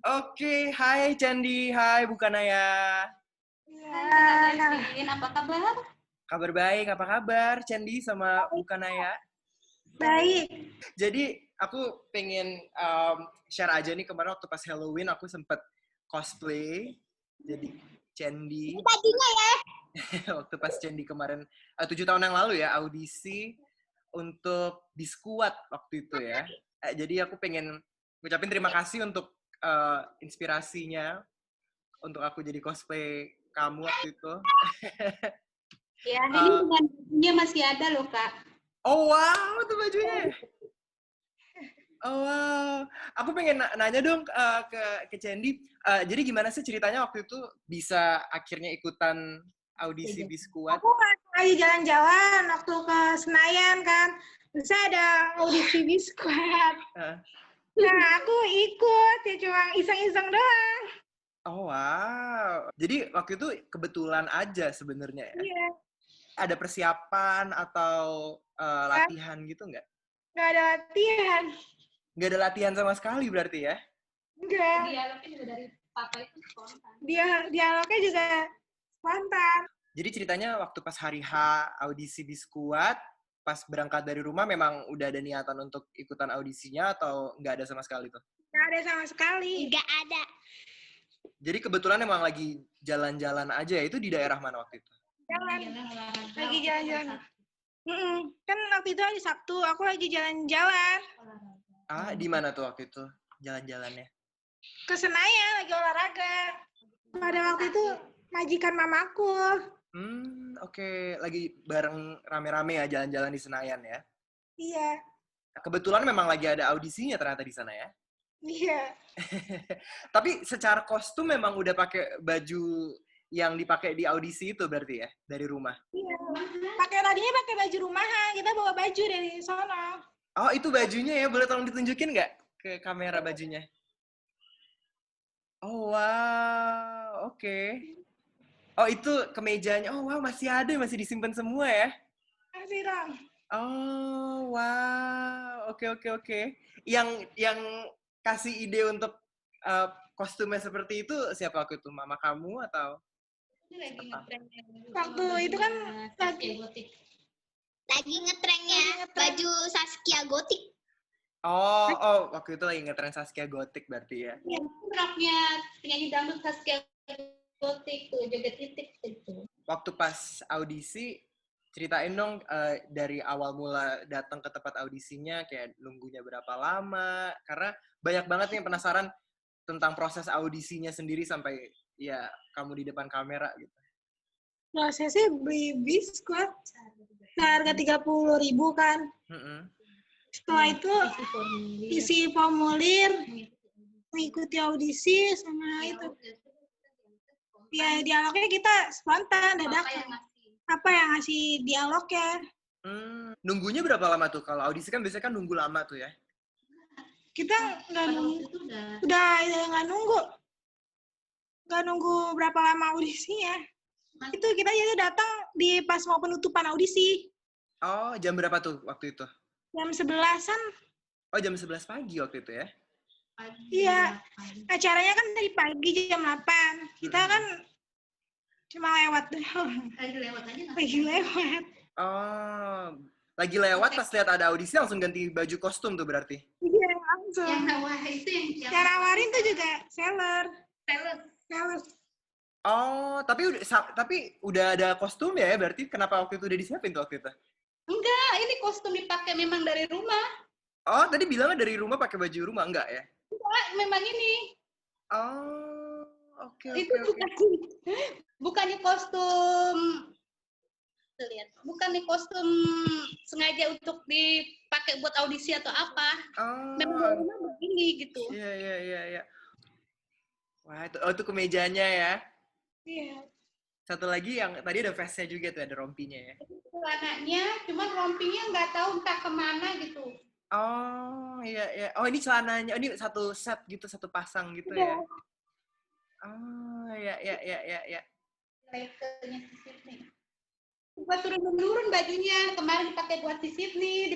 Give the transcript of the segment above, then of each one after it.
Oke, hai Candi, hai Bukanaya. Hai Kak Devin, apa kabar? Kabar baik, apa kabar Candi sama Bukanaya? Baik. Jadi aku pengen share aja nih, kemarin waktu pas Halloween aku sempet cosplay jadi Candi. Tadinya ya. Waktu pas Candi kemarin 7 tahun yang lalu ya, audisi untuk Biskuat waktu itu ya. Jadi aku pengen ngucapin terima kasih untuk inspirasinya untuk aku jadi cosplay kamu waktu itu. Ya, ini bajunya masih ada loh, Kak. Oh wow, itu bajunya. Oh wow, aku pengen nanya dong ke Candy. Jadi gimana sih ceritanya waktu itu bisa akhirnya ikutan audisi Biskuat? Aku lagi jalan-jalan waktu ke Senayan kan. Terus ada audisi Biskuat. Nah, aku ikut, ya cuma iseng-iseng doang. Oh wow, jadi waktu itu kebetulan aja sebenarnya ya? Iya. Ada persiapan atau latihan gitu nggak? Nggak ada latihan. Nggak ada latihan sama sekali berarti ya? Enggak. Dialognya juga dari Papa itu spontan. Dialognya juga spontan. Jadi ceritanya waktu pas hari H audisi Biskuat, pas berangkat dari rumah memang udah ada niatan untuk ikutan audisinya atau nggak ada sama sekali tuh? Nggak ada sama sekali. Nggak ada. Jadi kebetulan emang lagi jalan-jalan aja ya, itu di daerah mana waktu itu? Jalan. Lagi jalan-jalan. Kan waktu itu hari Sabtu, aku lagi jalan-jalan. Di mana tuh waktu itu jalan-jalannya? Ke Senayan, lagi olahraga. Pada waktu itu majikan mamaku. Oke. Lagi bareng rame-rame ya jalan-jalan di Senayan ya? Iya. Kebetulan memang lagi ada audisinya ternyata di sana ya? Iya. Tapi secara kostum memang udah pakai baju yang dipakai di audisi itu berarti ya, dari rumah? Iya. Tadinya pakai baju rumahan, kita bawa baju dari sono. Oh, itu bajunya ya, boleh tolong ditunjukin nggak ke kamera bajunya? Oh, wow, oke. Oh, itu kemejanya, oh wow, masih ada, masih disimpan semua ya? Masih dong. Oh, wow, oke. Yang kasih ide untuk kostumnya seperti itu siapa waktu itu? Mama kamu atau? Waktu itu kan Lagi ngetrennya baju Saskia Gotik. Oh, waktu itu lagi ngetren Saskia Gotik berarti ya? Iya, rocknya penyanyi dangdut Saskia Gotik tuh, joget titik itu. Waktu pas audisi, ceritain dong dari awal mula datang ke tempat audisinya, kayak nunggunya berapa lama, karena banyak banget nih yang penasaran tentang proses audisinya sendiri sampai ya kamu di depan kamera gitu. Prosesnya beli biskuit harga 30.000 kan. Setelah itu isi formulir, mengikuti audisi sama itu. Ya dialognya kita spontan, dadakan. Apa yang ngasih dialognya? Nunggunya berapa lama tuh? Kalau audisi kan biasanya kan nunggu lama tuh ya? Kita nggak nunggu, udah nggak nunggu. Nggak nunggu berapa lama audisinya. Itu kita jadi datang di pas mau penutupan audisi. Oh, jam berapa tuh waktu itu? Jam 11-an. Oh, jam 11 pagi waktu itu ya? Iya. Acaranya kan dari pagi jam 8. Kita kan cuma lewat doang. Lagi lewat. Oh, lagi lewat pas lihat ada audisi langsung ganti baju kostum tuh berarti? Iya, langsung. Yang nawarin itu yang nawarin tuh juga seller. Oh, tapi udah ada kostum ya berarti? Kenapa waktu itu udah disiapin tuh waktu itu? Enggak, ini kostum dipakai memang dari rumah. Oh, tadi bilangnya dari rumah pakai baju rumah, enggak ya? Enggak, memang ini. Oh, oke. Bukannya kostum, lihat, bukannya kostum sengaja untuk dipakai buat audisi atau apa. Memang dari rumah begini gitu. Iya. Wah, itu kemejanya ya? Iya. Satu lagi yang tadi ada vestnya juga tuh, ada rompinya ya? Celananya, cuman rompinya nggak tahu entah kemana gitu. Oh, iya. Oh, ini celananya. Oh, ini satu set gitu, satu pasang gitu ya? Oh, iya. Levelnya si Sydney. Buat turun-menurun bajunya. Kemarin dipakai buat si Sydney,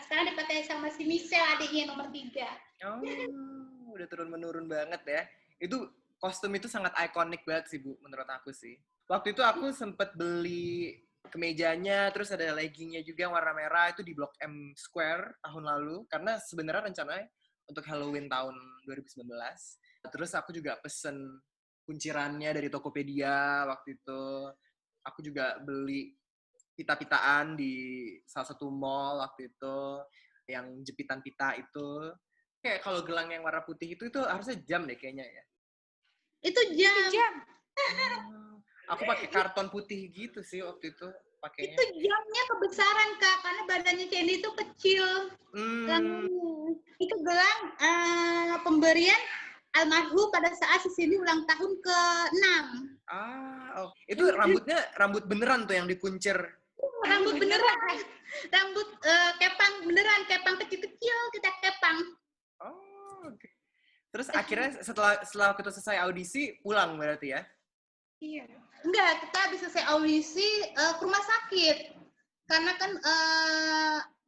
sekarang dipakai sama si Michelle, adiknya nomor 3. Oh, udah turun-menurun banget ya. Itu kostum itu sangat ikonik banget sih, Bu, menurut aku sih. Waktu itu aku sempet beli kemejanya, terus ada leggingnya juga yang warna merah, itu di Blok M Square tahun lalu. Karena sebenarnya rencananya untuk Halloween tahun 2019. Terus aku juga pesen kuncirannya dari Tokopedia waktu itu. Aku juga beli pita-pitaan di salah satu mall waktu itu, yang jepitan pita itu. Kayak kalau gelang yang warna putih itu harusnya jam deh kayaknya ya. Itu jam. Aku pakai karton putih gitu sih waktu itu pakainya. Itu jamnya kebesaran, Kak, karena badannya Candy itu kecil. Itu gelang pemberian almarhum pada saat si Cindy ulang tahun ke-6. Itu rambut beneran tuh yang dikuncir. Rambut beneran. Rambut kepang beneran, kepang kecil-kecil kita kepang. Okay. Terus akhirnya setelah kita selesai audisi pulang berarti ya? Iya. Enggak, kita habis selesai audisi ke rumah sakit. Karena kan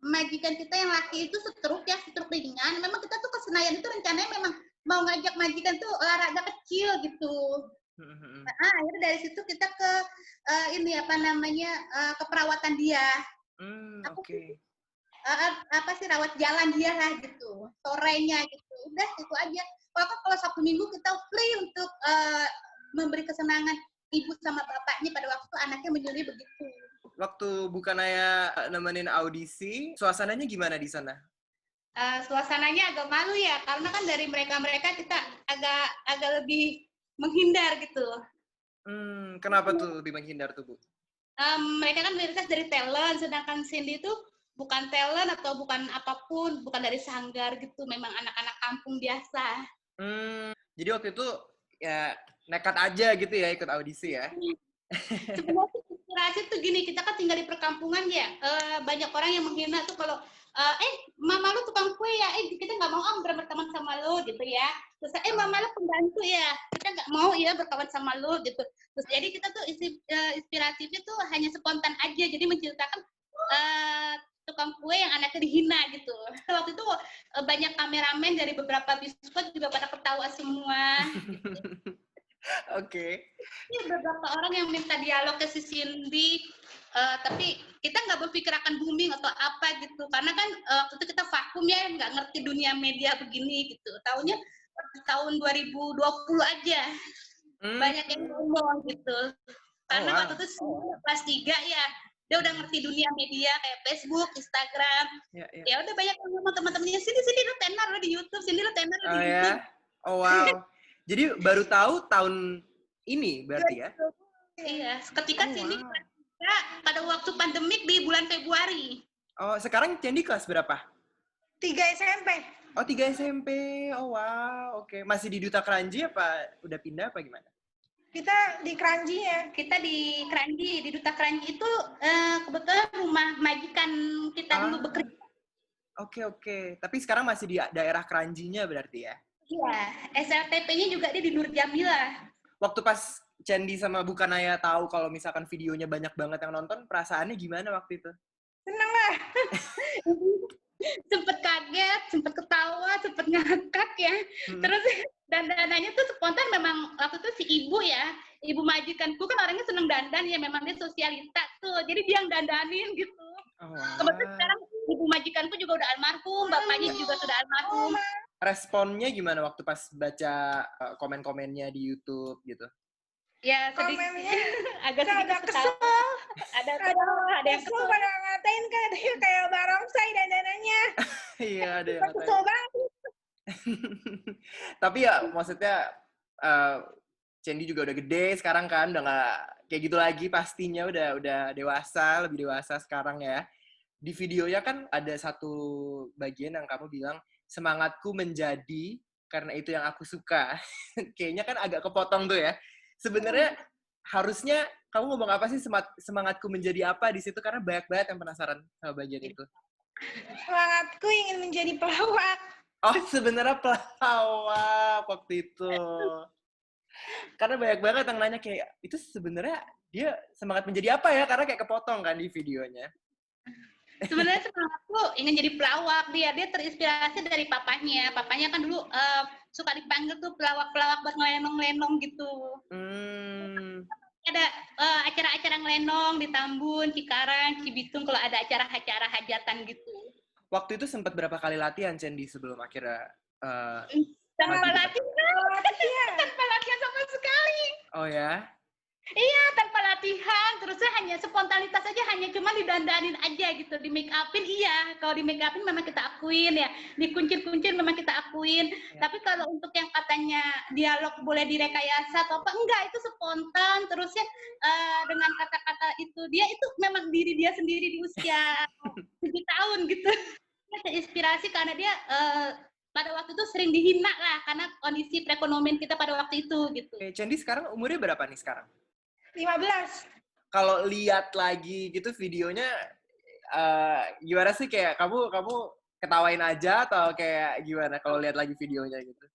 majikan kita yang laki itu stroke ringan. Memang kita tuh ke Senayan itu rencananya memang mau ngajak majikan tuh olahraga kecil gitu. Nah, akhirnya dari situ kita ke ke perawatan dia. Oke. Rawat jalan dia lah gitu. Sorenya gitu. Udah itu aja. Kalau Sabtu Minggu kita free untuk memberi kesenangan ibu sama bapaknya pada waktu anaknya menyusui begitu. Waktu bukan ayah nemenin audisi, suasananya gimana di sana? Suasananya agak malu ya, karena kan dari mereka kita agak lebih menghindar gitu. Kenapa tuh lebih menghindar tuh, Bu? Mereka kan mayoritas dari talent, sedangkan Cindy itu bukan talent atau bukan apapun, bukan dari sanggar gitu, memang anak-anak kampung biasa. Jadi waktu itu ya nekat aja gitu ya ikut audisi ya? Sebenarnya inspirasi tuh gini, kita kan tinggal di perkampungan ya, banyak orang yang menghina tuh kalau mama lu tukang kue ya, kita nggak mau berteman sama lu gitu ya. Terus mama lu pembantu ya, kita nggak mau ya berkawan sama lu gitu. Terus jadi kita tuh inspiratifnya tuh hanya spontan aja, jadi menceritakan tukang kue yang anaknya dihina gitu. Waktu itu banyak kameramen dari beberapa biskot juga pada ketawa semua. Oke. Ini beberapa orang yang minta dialog ke si Cindy, tapi kita nggak berpikir akan booming atau apa gitu, karena kan waktu itu kita vakum ya, nggak ngerti dunia media begini gitu. Tahunnya tahun 2020 aja, banyak yang ngomong gitu. Karena waktu itu kelas 3 ya, dia udah ngerti dunia media kayak Facebook, Instagram. Ya udah banyak yang ngomong teman-temannya, sini lu tenar lo di YouTube, sini lu tenar lo di YouTube. Ya? Oh wow. Jadi baru tahu tahun ini berarti ya? Iya, ketika Cindy pada waktu pandemik di bulan Februari. Oh, sekarang Cindy kelas berapa? 3 SMP. Oh, 3 SMP. Oh wow, oke. Masih di Duta Keranji apa udah pindah apa gimana? Kita di Keranji ya. Kita di Keranji, di Duta Keranji itu kebetulan rumah majikan kita dulu bekerja. Oke. Tapi sekarang masih di daerah Keranjinya berarti ya? Iya, SLTP-nya juga dia di Nur Jamila. Waktu pas Candy sama Bukanaya tahu kalau misalkan videonya banyak banget yang nonton, perasaannya gimana waktu itu? Seneng lah. Sempet kaget, sempet ketawa, sempet ngakak ya. Terus dandanannya tuh spontan, memang waktu itu si ibu majikanku kan orangnya seneng dandan ya, memang dia sosialita tuh, jadi dia yang dandanin gitu. Kebetulan sekarang ibu majikanku juga udah almarhum, bapaknya juga sudah almarhum. Responnya gimana waktu pas baca komen-komennya di YouTube gitu? Ya sedikit, agak kesel. Ada yang kesel. Pada ngatain kayak barongsai dandanannya. Iya, ada yang ngatain. Kesel banget. Tapi ya maksudnya Candy juga udah gede sekarang kan, udah nggak kayak gitu lagi pastinya, udah dewasa, lebih dewasa sekarang ya. Di videonya kan ada satu bagian yang kamu bilang, semangatku menjadi karena itu yang aku suka. Kayaknya kan agak kepotong tuh ya. Sebenarnya harusnya kamu ngomong apa sih, semangatku menjadi apa di situ, karena banyak banget yang penasaran sama bagian itu. Semangatku ingin menjadi pelawak. Oh, sebenarnya pelawak waktu itu. Karena banyak banget yang nanya kayak, itu sebenarnya dia semangat menjadi apa ya? Karena kayak kepotong kan di videonya. Sebenarnya semangatku ingin jadi pelawak. Dia terinspirasi dari papanya. Papanya kan dulu suka dipanggil tuh pelawak-pelawak buat ngelenong-lenong gitu. Ada acara-acara ngelenong di Tambun, Cikarang, Cibitung kalau ada acara-acara hajatan gitu. Waktu itu sempat berapa kali latihan, Cendi, sebelum akhirnya Tanpa maju di latihan, tanpa latihan sama sekali. Oh ya? Iya, tanpa latihan, terusnya hanya spontanitas aja, hanya cuma didandanin aja gitu, di make upin iya, kalau di make upin memang kita akuin ya, dikuncir-kuncir memang kita akuin, tapi kalau untuk yang katanya dialog boleh direkayasa atau apa, enggak, itu spontan, terusnya dengan kata-kata itu, dia itu memang diri dia sendiri di usia 7 tahun gitu, dia terinspirasi karena dia pada waktu itu sering dihina lah, karena kondisi perekonomian kita pada waktu itu gitu. Oke, Cendi sekarang umurnya berapa nih sekarang? 15. Kalau lihat lagi gitu videonya, gimana sih, kayak kamu ketawain aja atau kayak gimana kalau lihat lagi videonya gitu?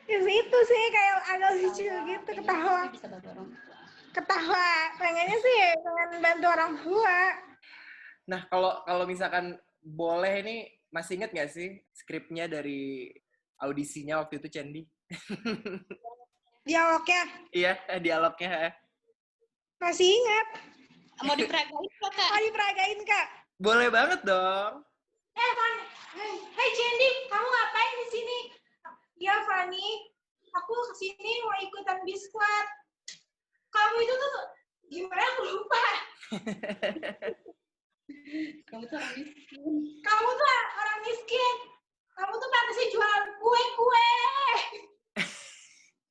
Ya itu sih kayak agak lucu gitu, ketawa. Pengennya sih pengen bantu orang tua. Nah, kalau misalkan boleh ini, masih inget nggak sih skripnya dari audisinya waktu itu, Cendi? Dialognya Iya, dialognya. masih ingat. Mau diperagain Kak? Mau diperagain, Kak? Boleh banget dong. Hey Cendi, kamu ngapain di sini? Ya Fanny, aku kesini mau ikutan biskuat. Kamu itu tuh gimana, aku lupa. Kamu tuh orang miskin. Kamu tuh orang miskin. Kamu tuh pantasnya jualan kue-kue.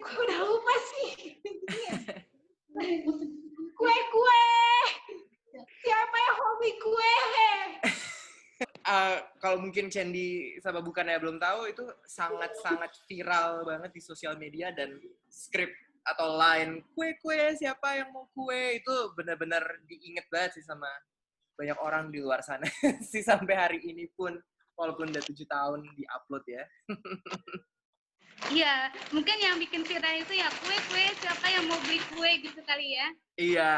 Aku udah lupa sih. Kue-kue. Siapa yang hobi kue? Kalau mungkin Cendi sama bukannya belum tahu, itu sangat-sangat viral banget di sosial media, dan skrip atau line kue-kue siapa yang mau kue itu benar-benar diinget banget sih sama banyak orang di luar sana sih sampai hari ini pun, walaupun udah 7 tahun di-upload ya. Iya, mungkin yang bikin viral itu ya kue-kue, siapa yang mau beli kue gitu kali ya. Iya,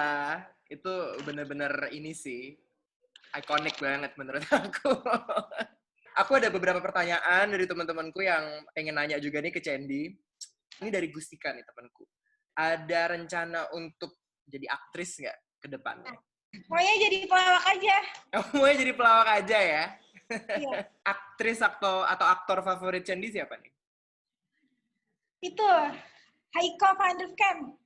itu benar-benar ini sih, ikonik banget menurut aku. Aku ada beberapa pertanyaan dari teman-temanku yang pengen nanya juga nih ke Cendi. Ini dari Gustika nih temanku. Ada rencana untuk jadi aktris nggak ke depannya? Maunya jadi pelawak aja. Maunya jadi pelawak aja ya? Iya. Aktris atau aktor favorit Cendi siapa nih? Itu Haiko van der Kamp.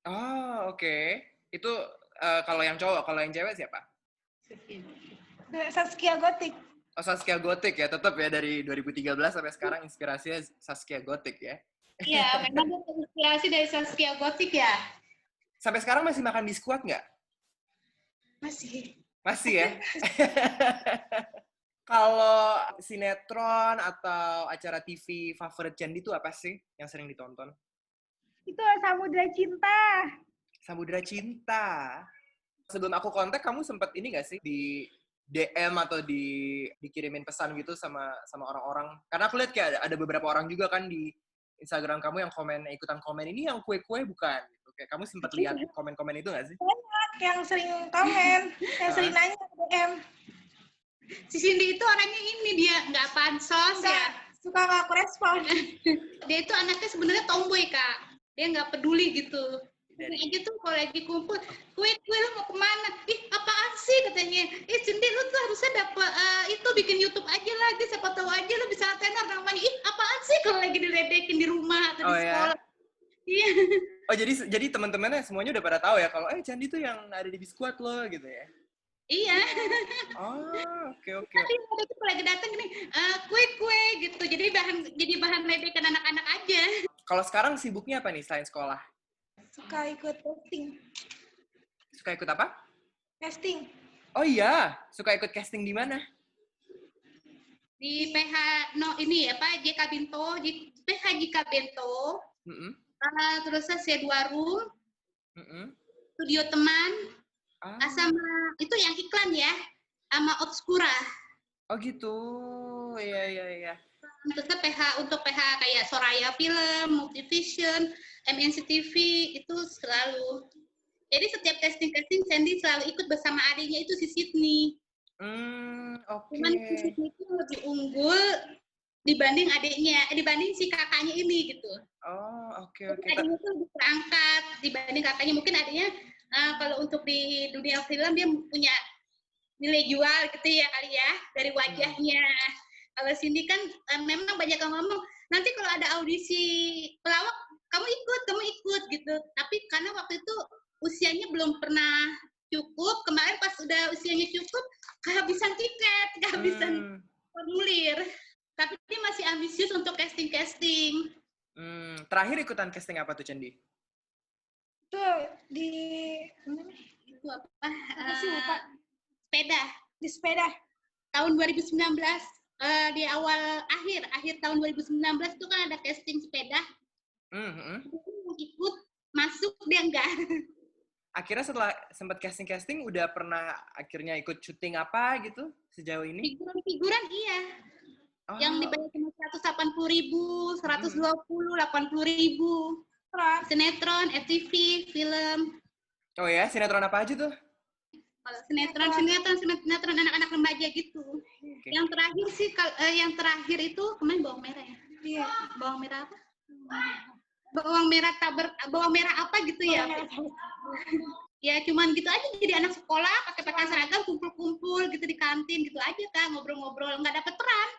Oh, oke. Itu kalau yang cowok, kalau yang cewek siapa? Saskia Gotik. Oh, Saskia Gotik ya, tetap ya, dari 2013 sampai sekarang inspirasinya Saskia Gotik ya. Iya, memang dia terinspirasi dari Saskia Gotik ya. Sampai sekarang masih makan biskuat nggak? Masih. Masih ya? Kalau sinetron atau acara TV favorit Cendi itu apa sih yang sering ditonton? Itu Samudra Cinta. Samudra Cinta. Sebelum aku kontak, kamu sempat ini nggak sih di DM atau dikirimin pesan gitu sama orang-orang? Karena aku lihat kayak ada beberapa orang juga kan di Instagram kamu yang ikutan komen, ini yang kue-kue bukan? Gitu. Kayak kamu sempat lihat komen-komen itu nggak sih? Banyak yang sering komen, yang sering nanya ke DM. Si Cindy itu orangnya ini, dia nggak pansos ya. Suka nggak aku respon. Dia itu anaknya sebenarnya tomboy, Kak. Dia nggak peduli gitu. Ini aja tuh kalau lagi kumpul, kue-kue lu mau kemana? Ih, apaan sih katanya? Cindy lu tuh harusnya dapat itu bikin YouTube aja lagi, siapa tahu aja lu bisa tenar namanya. Ih, apaan sih kalau lagi diledekin di rumah atau di sekolah? Iya. Oh, jadi teman-temannya semuanya udah pada tahu ya kalau Cendi tuh yang ada di biskuat lo gitu ya? Iya. Oh, oke. Tapi waktu itu lagi datang gini, kue-kue gitu. Jadi bahan ledekan anak-anak aja. Kalau sekarang sibuknya apa nih selain sekolah? Suka ikut casting. Suka ikut apa? Casting. Oh iya, suka ikut casting di mana? Di PH JK Binto, di PH JK Binto. Terus Sedwaru. Studio Teman. Sama itu yang iklan ya, sama Obscura. Oh gitu, iya. Untuk PH kayak Soraya Film, Multivision, MNC TV itu selalu. Jadi setiap casting Sandy selalu ikut bersama adiknya itu si Sydney. Oke. Cuman si Sydney itu lebih unggul dibanding adiknya, dibanding si kakaknya ini gitu. Oh, oke. Jadi adiknya tuh lebih terangkat dibanding kakaknya. Mungkin adiknya kalau untuk di dunia film dia punya nilai jual gitu ya kali ya dari wajahnya. Kalau Cindy kan memang banyak yang ngomong nanti kalau ada audisi pelawak kamu ikut gitu. Tapi karena waktu itu usianya belum pernah cukup, kemarin pas udah usianya cukup kehabisan tiket, kehabisan formulir. Tapi dia masih ambisius untuk casting. Terakhir ikutan casting apa tuh, Cendi? Itu di Itu apa? sih lupa. Sepeda. Di sepeda. Tahun 2019 di akhir tahun 2019 itu kan ada casting sepeda. Mau ikut masuk dia enggak. Akhirnya setelah sempat casting udah pernah akhirnya ikut syuting apa gitu sejauh ini? Figuran iya. Yang dibayar cuma 180.000, 120, 80.000. Sinetron, FTV, film. Oh ya, sinetron apa aja tuh? Kalau sinetron anak-anak remaja gitu. Okay. Yang terakhir itu kemarin bawang merah ya? Iya. Bawang merah apa? Bawang merah apa gitu ya? Ya cuman gitu aja, jadi anak sekolah pakai pakaian seragam kumpul-kumpul gitu di kantin gitu aja kan, ngobrol-ngobrol, nggak dapet peran.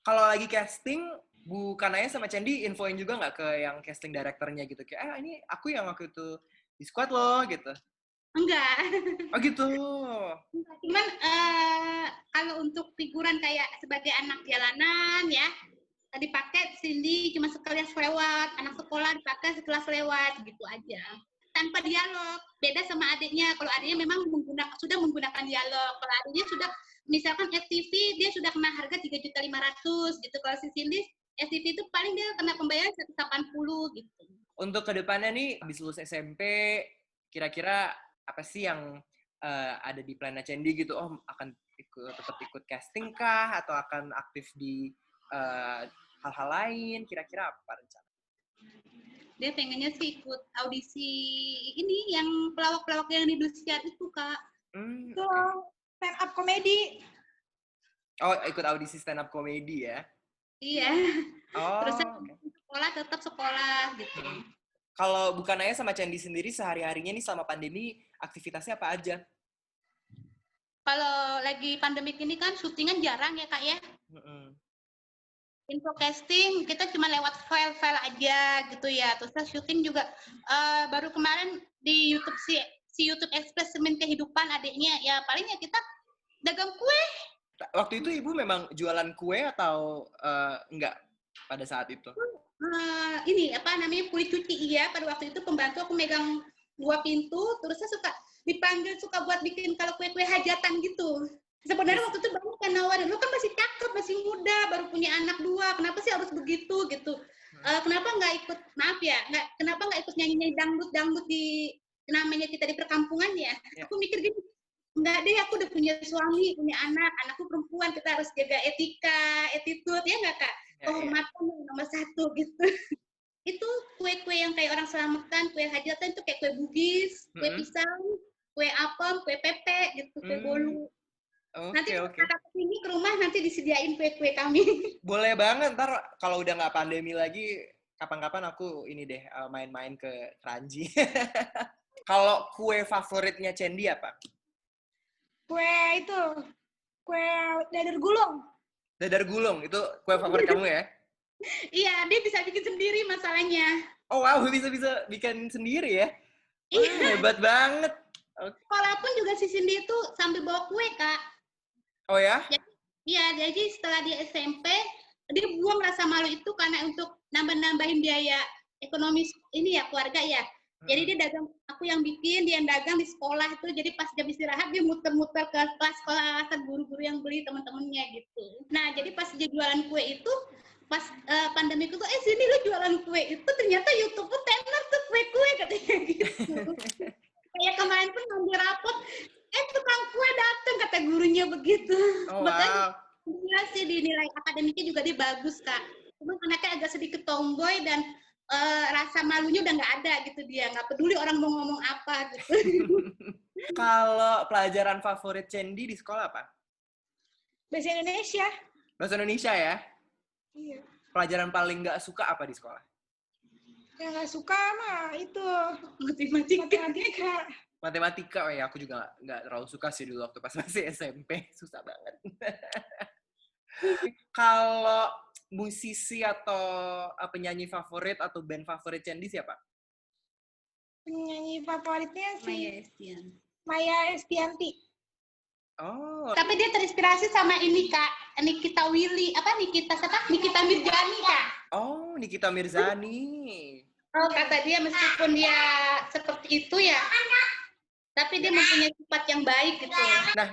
Kalau lagi casting, Bu Kanaya sama Cendi infoin juga nggak ke yang casting directornya gitu? Kayak, ini aku yang waktu itu di squad loh, gitu. Enggak. Oh gitu. Cuman kalau untuk figuran kayak sebagai anak jalanan ya, dipakai Cindy cuma sekalian lewat, anak sekolah dipakai sekelas lewat, gitu aja. Tanpa dialog, beda sama adiknya. Kalau adiknya memang sudah menggunakan dialog. Kalau adiknya sudah, misalkan FTV, dia sudah kena harga 3.500.000 gitu. Kalau si Cindy, FTV itu paling dia kena pembayaran 180 gitu. Untuk kedepannya nih, habis lulus SMP, kira-kira apa sih yang ada di plannya Cendi gitu? Oh, akan tetap ikut casting kah? Atau akan aktif di hal-hal lain? Kira-kira apa rencana? Dia pengennya sih ikut audisi ini yang pelawak-pelawak yang di Indosiar itu, Kak. Itu stand up comedy. Oh, ikut audisi stand up comedy ya? Iya. Oh. Terus sekolah tetap sekolah gitu. Kalau Bu Kanaya sama Cendi sendiri sehari-harinya nih selama pandemi aktivitasnya apa aja? Kalau lagi pandemik ini kan syutingan jarang ya, Kak ya. Info casting kita cuma lewat file-file aja gitu ya. Terus syuting juga baru kemarin di YouTube si YouTube Eksperimen Kehidupan adiknya ya, palingnya kita dagang kue. Waktu itu Ibu memang jualan kue atau enggak pada saat itu? Ini apa namanya, kulit cuci iya. Pada waktu itu pembantu aku megang 2 pintu, terusnya suka buat bikin kalau kue-kue hajatan gitu. Sebenarnya waktu itu banyak yang nawarin, lu kan masih cakep, masih muda, baru punya anak 2, kenapa sih harus begitu gitu? Kenapa nggak ikut, kenapa nggak ikut nyanyi dangdut di namanya kita di perkampungan ya? Aku mikir gitu, enggak deh, aku udah punya suami, punya anak, anakku perempuan, kita harus jaga etika, attitude, ya nggak Kak? Kehormatan nomor 1 gitu. Itu kue-kue yang kayak orang selamatan, kue hajatan itu kayak kue bugis, kue pisang, kue apem, kue pepek gitu, kue bolu. Nanti kakak kesini ke rumah nanti disediain kue-kue kami. Boleh banget, ntar kalau udah nggak pandemi lagi, kapan-kapan aku ini deh main-main ke Kranji. Kalau kue favoritnya Cendi apa? Kue dadar gulung. Dadar gulung, itu kue favorit kamu ya? Iya, dia bisa bikin sendiri masalahnya. Oh wow, bisa bikin sendiri ya? Iya. Hebat banget. Walaupun juga si Cindy itu sambil bawa kue, Kak. Oh ya? Jadi setelah dia SMP, dia buang rasa malu itu karena untuk nambahin biaya ekonomis ini ya, keluarga ya. Jadi dia dagang, aku yang bikin, dia yang dagang di sekolah itu. Jadi pas jam istirahat dia muter-muter ke kelas-kelas guru-guru yang beli teman-temannya gitu. Nah, jadi pas dia jualan kue itu, pas pandemi itu, sini lu jualan kue itu ternyata YouTube tenar tuh kue-kue katanya gitu. Kayak kemarin pun ngambil rapot, tukang kue datang kata gurunya begitu. Oh, wow. Makanya sih di nilai akademiknya juga dia bagus, Kak. Cuma anaknya agak sedikit tomboy dan rasa malunya udah nggak ada gitu, dia nggak peduli orang mau ngomong apa gitu. Kalau pelajaran favorit Cendi di sekolah apa? Bahasa Indonesia. Bahasa Indonesia ya? Iya. Pelajaran paling nggak suka apa di sekolah? Yang nggak suka mah itu Matematika. Matematika, ya aku juga nggak terlalu suka sih dulu waktu pas masih SMP. Susah banget. Kalau musisi atau penyanyi favorit atau band favorit Cendi siapa? penyanyi favoritnya Maya si Estian. Maya Estianti. Oh, Tapi dia terinspirasi sama ini Kak, Nikita Willy, Nikita Mirzani Kak. oh Nikita Mirzani. Oh, kata dia meskipun dia seperti itu ya, tapi dia mempunyai sifat yang baik gitu. Nah,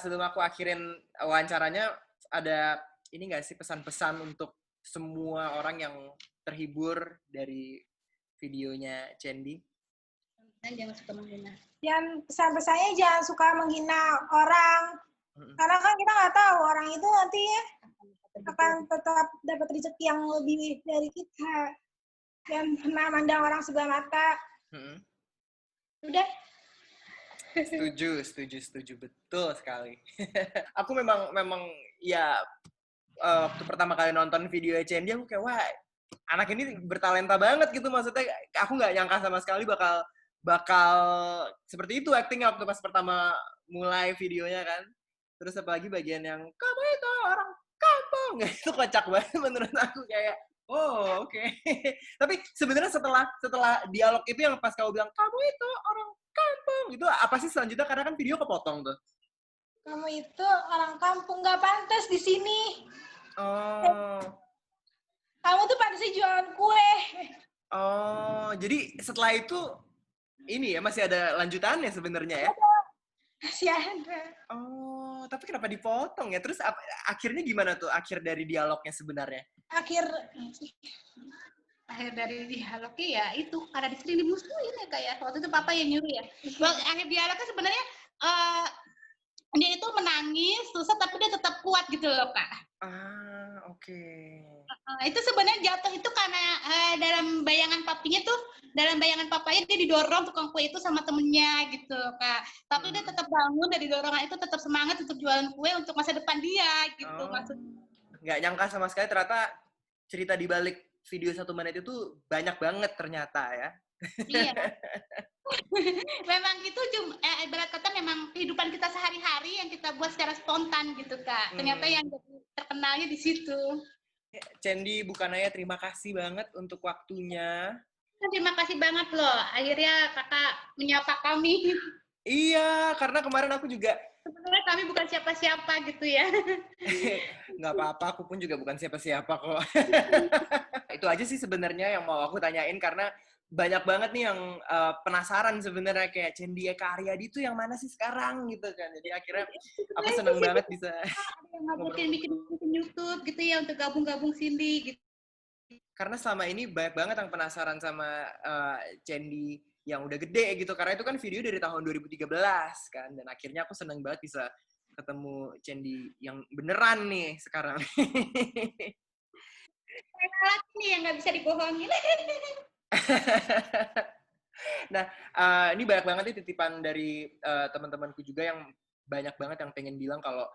sebelum aku akhirin wawancaranya, ada ini nggak sih pesan-pesan untuk semua orang yang terhibur dari videonya Cendi? Dan jangan suka menghina. Dan pesan-pesannya jangan suka menghina orang. Karena kan kita nggak tahu orang itu nanti akan tetap dapat rezeki yang lebih dari kita. Dan pernah mandang orang sebelah mata. Udah. Setuju, betul sekali. Aku memang ya waktu pertama kali nonton video Cendi aku kayak wah anak ini bertalenta banget gitu, maksudnya aku nggak nyangka sama sekali bakal seperti itu actingnya waktu pas pertama mulai videonya kan. Terus apalagi bagian yang kamu itu orang kampung itu kocak banget menurut aku, kayak oh oke. Tapi sebenarnya setelah dialog itu yang pas kamu bilang kamu itu orang kampung itu apa sih selanjutnya, karena kan video kepotong tuh. Kamu itu orang kampung, nggak pantas di sini. Oh. Kamu tuh pantasnya jualan kue. Oh, jadi setelah itu ini ya masih ada lanjutannya sebenarnya ya? Masih ada. Oh, tapi kenapa dipotong ya? Terus akhirnya gimana tuh akhir dari dialognya sebenarnya? Akhir dari dialognya ya itu karena di sini dimusuhin ya kayak waktu itu papa yang nyuruh ya. Akhir dialognya sebenarnya dia itu menangis susah tapi dia tetap kuat gitu loh Kak. Ah, oke. Itu sebenarnya jatuh itu karena dalam bayangan papanya dia didorong tukang kue itu sama temennya gitu Kak. Tapi dia tetap bangun dari dorongan itu, tetap semangat untuk jualan kue untuk masa depan dia gitu maksudnya. Nggak nyangka sama sekali ternyata cerita di balik video 1 menit itu banyak banget ternyata ya. Iya. Memang itu ibarat kata memang kehidupan kita sehari-hari yang kita buat secara spontan gitu Kak. Ternyata yang terkenalnya di situ. Cendi Bukanaya, terima kasih banget untuk waktunya. Terima kasih banget loh. Akhirnya kakak menyapa kami. Iya, karena kemarin aku juga sebenarnya kami bukan siapa-siapa gitu ya. Nggak apa-apa, aku pun juga bukan siapa-siapa kok. Itu aja sih sebenarnya yang mau aku tanyain, karena banyak banget nih yang penasaran sebenarnya kayak Cendi Eka Aryadi itu yang mana sih sekarang gitu kan. Jadi akhirnya aku seneng banget bisa bikin YouTube gitu ya untuk gabung-gabung Cindy gitu. Karena selama ini banyak banget yang penasaran sama Cendi yang udah gede gitu, karena itu kan video dari tahun 2013 kan, dan akhirnya aku seneng banget bisa ketemu Cendi yang beneran nih sekarang. Saya nih yang nggak bisa dibohongin. Nah, ini banyak banget nih titipan dari teman-temanku juga yang banyak banget yang pengen bilang kalau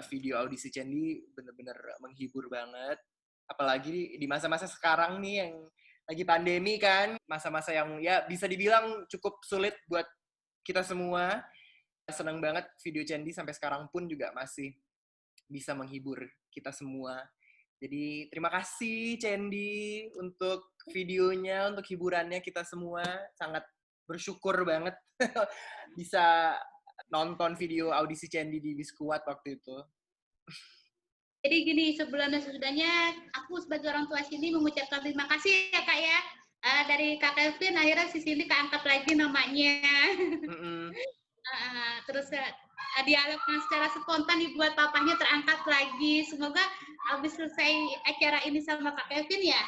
video audisi Cendi bener-bener menghibur banget. Apalagi di masa-masa sekarang nih yang lagi pandemi kan, masa-masa yang ya bisa dibilang cukup sulit buat kita semua. Seneng banget video Cendi sampai sekarang pun juga masih bisa menghibur kita semua. Jadi terima kasih Cendi untuk videonya, untuk hiburannya, kita semua sangat bersyukur banget bisa nonton video audisi Cendi di Biskuat waktu itu. Jadi gini, sebelum dan sesudahnya aku sebagai orang tua sini mengucapkan terima kasih ya Kak ya. Dari Kak Kevin akhirnya si Cindy keangkat lagi namanya. Terus dialognya secara spontan dibuat papanya terangkat lagi. Semoga habis selesai acara ini sama Kak Kevin ya,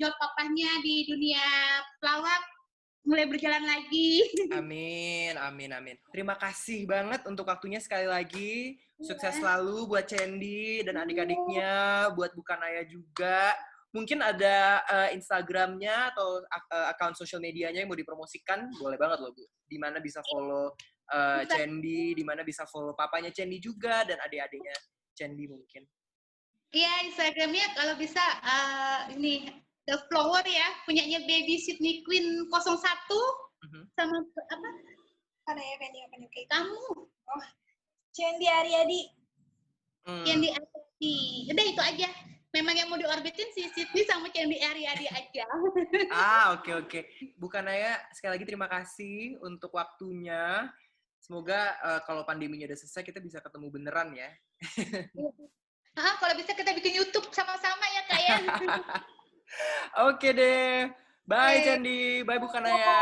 job papanya di dunia pelawak mulai berjalan lagi. Amin. Terima kasih banget untuk waktunya sekali lagi. Sukses selalu buat Cendi dan adik-adiknya, buat Bukanaya juga. Mungkin ada Instagramnya atau account social medianya yang mau dipromosikan, boleh banget loh Bu. Di mana bisa follow Cendi, di mana bisa follow papanya Cendi juga dan adik-adiknya Candy mungkin. Iya, Instagramnya kalau bisa ini The Flower ya, punyanya Baby Sydney Queen 01 sama apa? Ada ya Fendi apa nih? Oke. Kamu. Oh, Candy Aryadi. Candy Aryadi. Udah itu aja. Memang yang mau diorbitin si Sydney sama Candy Aryadi aja. Oke. Bu Kanaya, sekali lagi terima kasih untuk waktunya. Semoga kalau pandeminya udah selesai, kita bisa ketemu beneran ya. Kalau bisa kita bikin YouTube sama-sama ya, Kak ya. Oke deh. Bye, Candy. Bye, Bu Kanaya.